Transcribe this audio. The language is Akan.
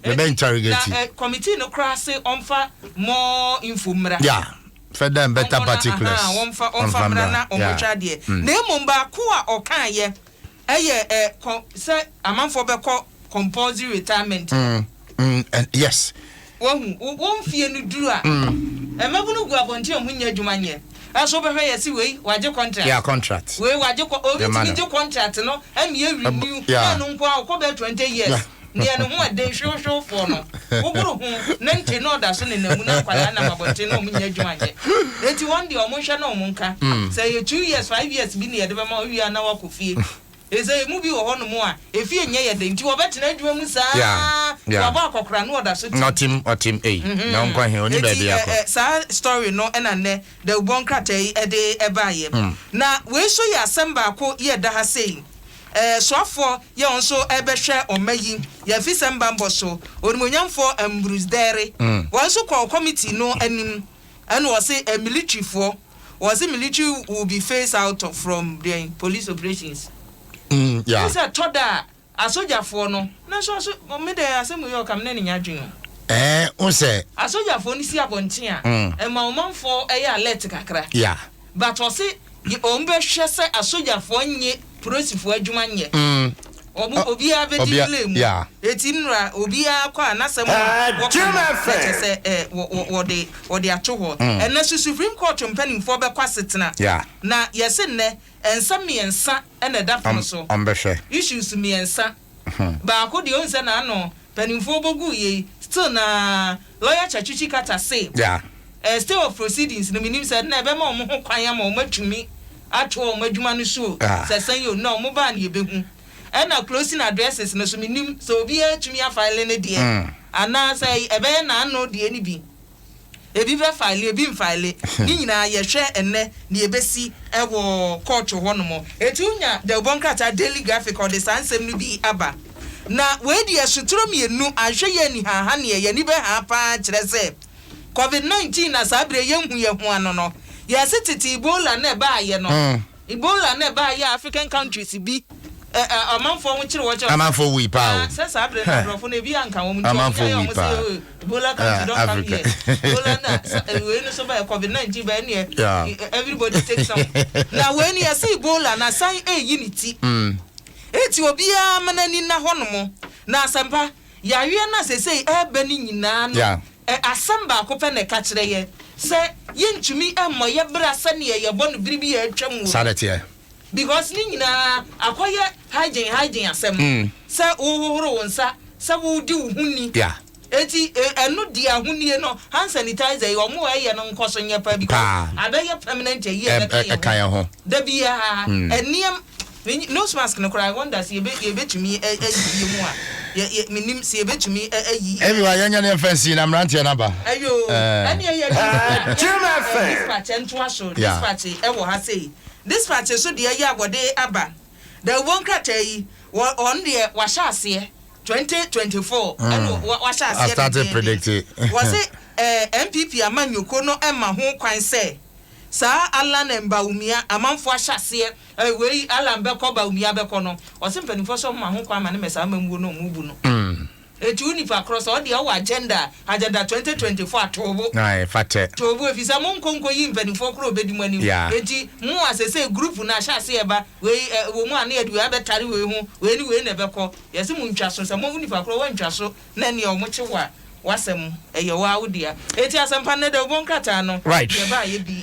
The bench target. Committee no cross on for more info. Yeah. For them better particulars. On for Mrana or Mochadie. Nemumba Kua or Kanye. Say a month for Beko compulsory retirement. Yes. Won't fear no do. A Mabunu go up until Munya Jumanye. As over here, see, why your contract? Yeah, contract. Where why your contract, no, and you renew. Yeah, no, 20 years. Near no more day show for no. Nanti no that's in the Munana about no Munya Jumanye. Let you want the emotional munka. Say 2 years, 5 years, been here, the more we are now could feel. Is a movie or one more. If you're near the two of it, Musa, not him or Team A. No, I'm going here only baby. Story no, and the one crate a day a buy. Now, we show ya Samba quote ye da saying. So for ye also ever share or making ye fish and bamboso, or Munyam for Bruce Dairy. One so called committee no and was say a military for was a military will be phased out from the police operations. Yeah. Is a toda a soldier for no. No, so made a same way come in your dream. Say a soldier for Nisia Bontia, and my mom for a electric. Yeah. But was it the ombre shessa a soldier for ye, process for Jumanye. Obia Bedilum. Yeah. It's in Obia Qua Nasa. What they are told. And that's the Supreme Court pending for Bequasitna. Yeah. Now, yes, in there. And some me and son and a daffy so. Issues to me and son. But I could the own no. Penning for Bogu still na lawyer Chachuchi Kata say. Yeah. Still of proceedings, the minister said never more Kayam or much to me. At all, Majumanu show. Says you no mobile ye be. And now closing addresses no minim so be to me a file in a dear. And now say a ben I know the any be. Ebi be file ebi mfile ni nyina ye hwe enne na ebesi ewo court ho no mo etunya the bonkata daily graphic or the sansem no bi aba na we di esutro mienu ahwe ye ni ha ne ye ni be ha pa kire se covid-19 na sabre ye hu ye hu ano no ye setiti Ebola na ba ye no Ebola na ba ye African countries bi amanfo wo kire wo kire amanfo wi pa o sabre na brofo na bi anka wo mu amanfo wi pa Ebola country don't come here. Ebola na we no so by COVID-19 by here. Everybody take some. Now when you see Ebola na sign unity. Eti obia manani na hono na asampa ya wi na say e ba ni nyina no. Asamba ko pe na ka kire ye. Se yentumi emmo ye bra se ne ye bo no biribi ye atwam wo. Sadete because ni nyina akoye hygiene asem. Se wo wonsa se wo di wo huni. Yeah. Eti enu dia hunie no hand sanitizer e omo eye no nkoso nyepa because abeye permanent ye na kan ho da bia eniem nose mask no cry wonder see ye betumi ayi mu a ye minim see ye betumi ayi everyone yanya ne fancy na mrantie na ba ayo eni ye this patch ento aso this patch e wo ha say this patch so de ye abode aba da won krata yi on de wa sha ase 2024 and what I started predicting was it MPP amanyoko no emma ho kwan say sa Alan Mbaumia amanfo ahyase we Alan beko Baumia beko no o se mpanifo so ma ho kwan ma ne mesa manwu no mu bu no etu unifa cross all the agenda 2024 atobo ai fate tobo efisa mo nkonko yi mpanifo kro obedi mu ani eti mu asese group na ahyase eba we wo mu ane adu abetare we hu we ni we na beko yesi mu ntwa so se mo unifa kro wa ntwa so na ne o mo chewa wasem eye wa awudia eti asempa ne de bon krata no ye ba ye bi